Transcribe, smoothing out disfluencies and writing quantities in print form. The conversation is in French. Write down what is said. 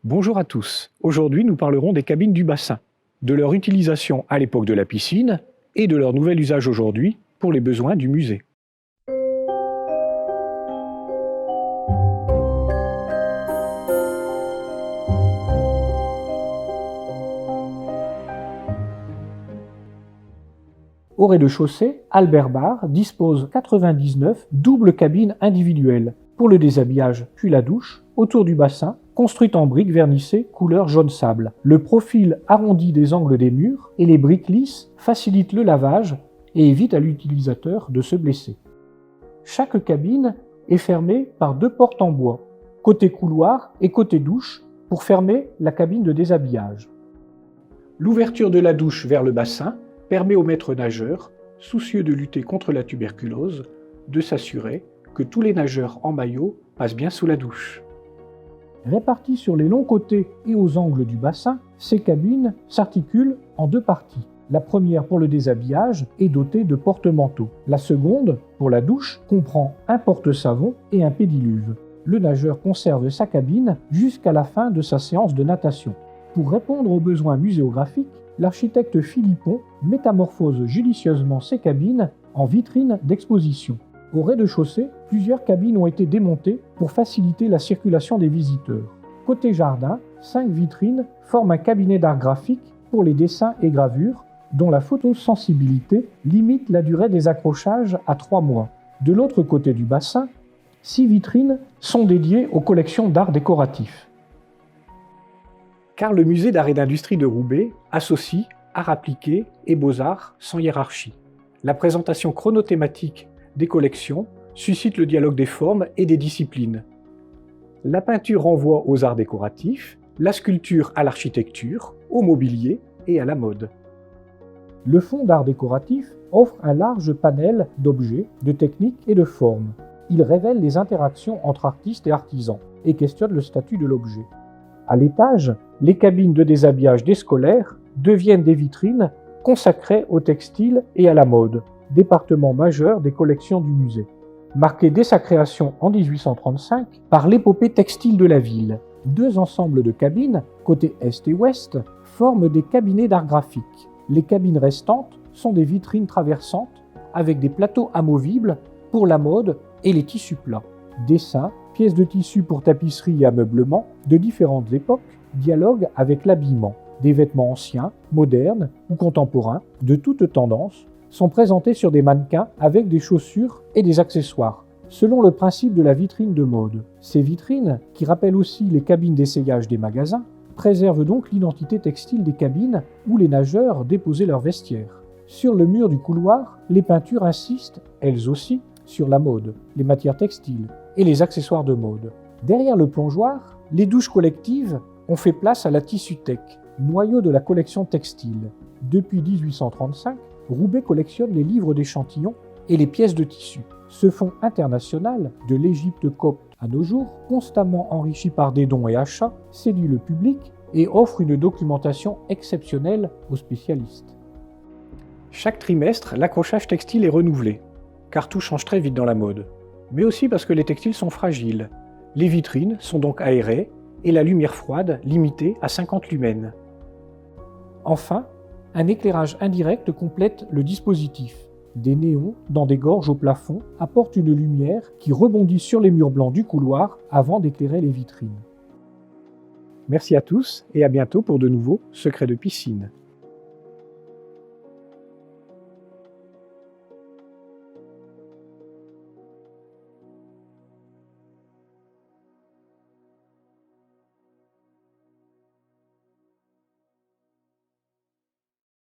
Bonjour à tous. Aujourd'hui, nous parlerons des cabines du bassin, de leur utilisation à l'époque de la piscine et de leur nouvel usage aujourd'hui pour les besoins du musée. Au rez-de-chaussée, Albert Bar dispose 99 doubles cabines individuelles pour le déshabillage puis la douche, autour du bassin, construite en briques vernissées couleur jaune sable. Le profil arrondi des angles des murs et les briques lisses facilitent le lavage et évitent à l'utilisateur de se blesser. Chaque cabine est fermée par deux portes en bois, côté couloir et côté douche, pour fermer la cabine de déshabillage. L'ouverture de la douche vers le bassin permet aux maîtres nageurs, soucieux de lutter contre la tuberculose, de s'assurer que tous les nageurs en maillot passent bien sous la douche. Réparties sur les longs côtés et aux angles du bassin, ces cabines s'articulent en deux parties. La première, pour le déshabillage, est dotée de porte-manteaux. La seconde, pour la douche, comprend un porte-savon et un pédiluve. Le nageur conserve sa cabine jusqu'à la fin de sa séance de natation. Pour répondre aux besoins muséographiques, l'architecte Philippon métamorphose judicieusement ces cabines en vitrines d'exposition. Au rez-de-chaussée, plusieurs cabines ont été démontées pour faciliter la circulation des visiteurs. Côté jardin, 5 vitrines forment un cabinet d'art graphique pour les dessins et gravures, dont la photosensibilité limite la durée des accrochages à 3 mois. De l'autre côté du bassin, 6 vitrines sont dédiées aux collections d'art décoratif. Car le musée d'art et d'industrie de Roubaix associe art appliqué et beaux-arts sans hiérarchie. La présentation chronothématique des collections suscite le dialogue des formes et des disciplines. La peinture renvoie aux arts décoratifs, la sculpture à l'architecture, au mobilier et à la mode. Le fonds d'art décoratif offre un large panel d'objets, de techniques et de formes. Il révèle les interactions entre artistes et artisans et questionne le statut de l'objet. À l'étage, les cabines de déshabillage des scolaires deviennent des vitrines consacrées au textile et à la mode, département majeur des collections du musée. Marqué dès sa création en 1835 par l'épopée textile de la ville, 2 ensembles de cabines, côté est et ouest, forment des cabinets d'art graphique. Les cabines restantes sont des vitrines traversantes avec des plateaux amovibles pour la mode et les tissus plats. Dessins, pièces de tissu pour tapisserie et ameublement de différentes époques dialoguent avec l'habillement. Des vêtements anciens, modernes ou contemporains, de toutes tendances, sont présentés sur des mannequins avec des chaussures et des accessoires, selon le principe de la vitrine de mode. Ces vitrines, qui rappellent aussi les cabines d'essayage des magasins, préservent donc l'identité textile des cabines où les nageurs déposaient leurs vestiaires. Sur le mur du couloir, les peintures insistent, elles aussi, sur la mode, les matières textiles et les accessoires de mode. Derrière le plongeoir, les douches collectives ont fait place à la Tissuthèque, noyau de la collection textile. Depuis 1835, Roubaix collectionne les livres d'échantillons et les pièces de tissu. Ce fonds international, de l'Égypte copte à nos jours, constamment enrichi par des dons et achats, séduit le public et offre une documentation exceptionnelle aux spécialistes. Chaque trimestre, l'accrochage textile est renouvelé, car tout change très vite dans la mode, mais aussi parce que les textiles sont fragiles. Les vitrines sont donc aérées et la lumière froide limitée à 50 lumens. Enfin, un éclairage indirect complète le dispositif. Des néons dans des gorges au plafond apportent une lumière qui rebondit sur les murs blancs du couloir avant d'éclairer les vitrines. Merci à tous et à bientôt pour de nouveaux secrets de piscine.